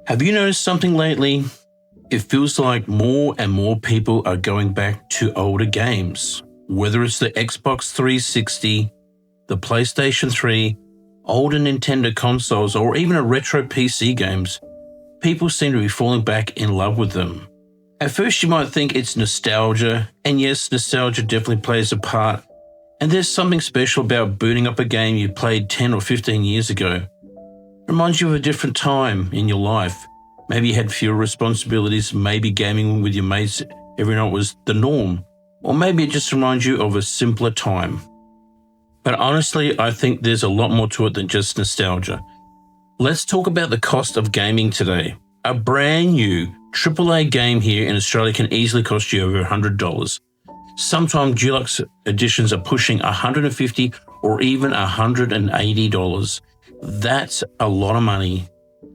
Have you noticed something lately? It feels like more and more people are going back to older games. Whether it's the Xbox 360, the PlayStation 3, older Nintendo consoles, or even a retro PC games, people seem to be falling back in love with them. At first you might think it's nostalgia, and yes, nostalgia definitely plays a part, and there's something special about booting up a game you played 10 or 15 years ago. It reminds you of a different time in your life. Maybe you had fewer responsibilities, maybe gaming with your mates every night was the norm, or maybe it just reminds you of a simpler time. But honestly, I think there's a lot more to it than just nostalgia. Let's talk about the cost of gaming today. A brand new AAA game here in Australia can easily cost you over $100. Sometimes deluxe editions are pushing $150 or even $180. That's a lot of money,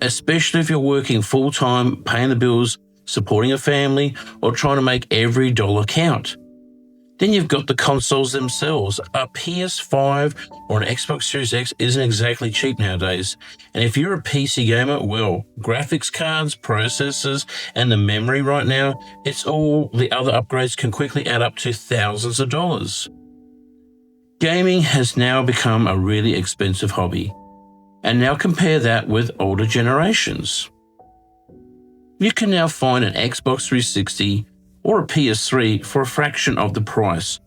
especially if you're working full-time, paying the bills, supporting a family, or trying to make every dollar count. Then you've got the consoles themselves. A PS5 or an Xbox Series X isn't exactly cheap nowadays. And if you're a PC gamer, well, graphics cards, processors, and the memory right now, it's all the other upgrades can quickly add up to thousands of dollars. Gaming has now become a really expensive hobby. And now compare that with older generations. You can now find an Xbox 360 or a PS3 for a fraction of the price.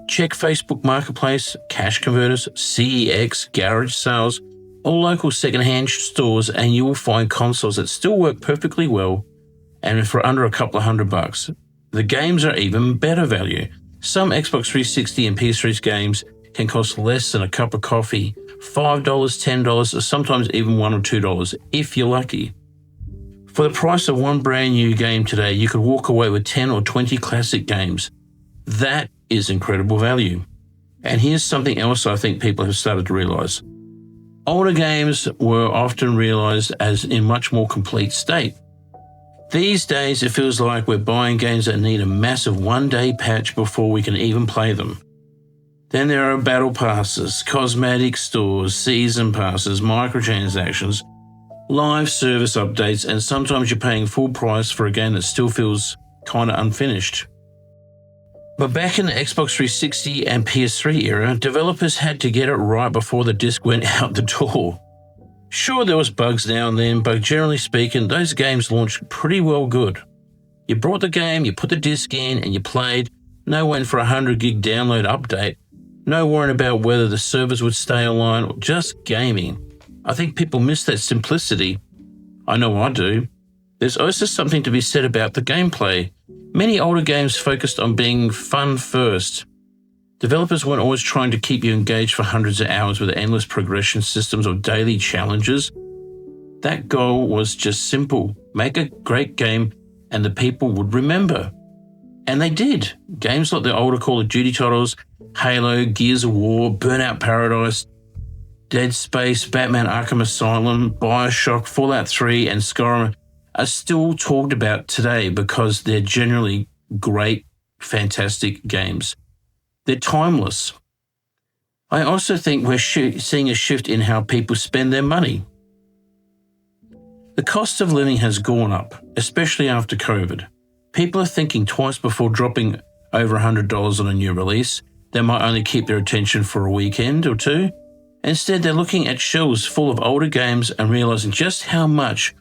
Check Facebook Marketplace, Cash Converters, CEX, garage sales, or local second-hand stores, and you will find consoles that still work perfectly well and for under a couple of $100. The games are even better value. Some Xbox 360 and PS3 games can cost less than a cup of coffee, $5, $10, or sometimes even $1 or $2 if you're lucky. For the price of one brand new game today, you could walk away with 10 or 20 classic games. That is incredible value. And here's something else I think people have started to realize. Older games were often realized as in much more complete state. These days, it feels like we're buying games that need a massive one-day patch before we can even play them. Then there are battle passes, cosmetic stores, season passes, microtransactions, live service updates, and sometimes you're paying full price for a game that still feels kind of unfinished. But back in the Xbox 360 and PS3 era, developers had to get it right before the disc went out the door. Sure, there was bugs now and then, but generally speaking, those games launched pretty well good. You brought the game, you put the disc in, and you played. No waiting for a 100 gig download update. No worrying about whether the servers would stay online, or just gaming. I think people miss that simplicity. I know I do. There's also something to be said about the gameplay. Many older games focused on being fun first. Developers weren't always trying to keep you engaged for hundreds of hours with endless progression systems or daily challenges. That goal was just simple. Make a great game and the people would remember. And they did. Games like the older Call of Duty titles, Halo, Gears of War, Burnout Paradise, Dead Space, Batman Arkham Asylum, Bioshock, Fallout 3, and Skyrim are still talked about today because they're generally great, fantastic games. They're timeless. I also think we're seeing a shift in how people spend their money. The cost of living has gone up, especially after COVID. People are thinking twice before dropping over $100 on a new release. They might only keep their attention for a weekend or two. Instead, they're looking at shelves full of older games and realizing just how much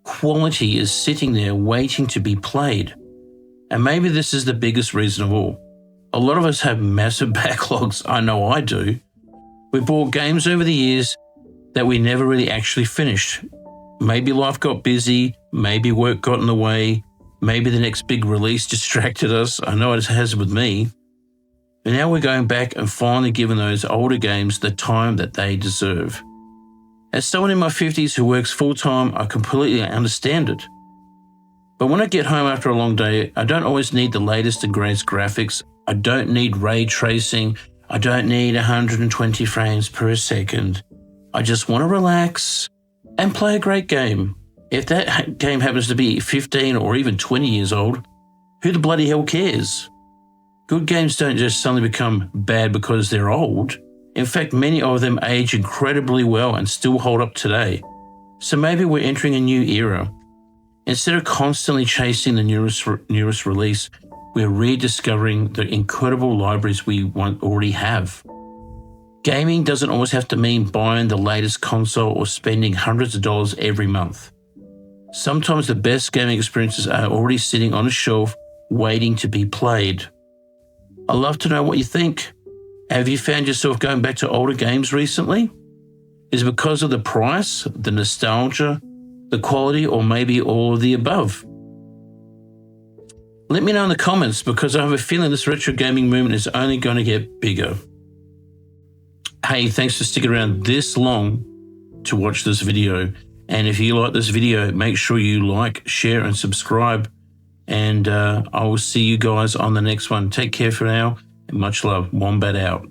quality is sitting there waiting to be played. And maybe this is the biggest reason of all. A lot of us have massive backlogs. I know I do. We bought games over the years that we never really actually finished. Maybe life got busy, maybe work got in the way, maybe the next big release distracted us. I know it has with me. And now we're going back and finally giving those older games the time that they deserve. As someone in my 50s who works full-time, I completely understand it. But when I get home after a long day, I don't always need the latest and greatest graphics. I don't need ray tracing. I don't need 120 frames per second. I just want to relax and play a great game. If that game happens to be 15 or even 20 years old, who the bloody hell cares? Good games don't just suddenly become bad because they're old. In fact, many of them age incredibly well and still hold up today. So maybe we're entering a new era. Instead of constantly chasing the newest release, we're rediscovering the incredible libraries we already have. Gaming doesn't always have to mean buying the latest console or spending hundreds of dollars every month. Sometimes the best gaming experiences are already sitting on a shelf waiting to be played. I'd love to know what you think. Have you found yourself going back to older games recently? Is it because of the price, the nostalgia, the quality, or maybe all of the above? Let me know in the comments, because I have a feeling this retro gaming movement is only going to get bigger. Hey, thanks for sticking around this long to watch this video. And if you like this video, make sure you like, share, and subscribe. And I will see you guys on the next one. Take care for now, and much love. Wombat out.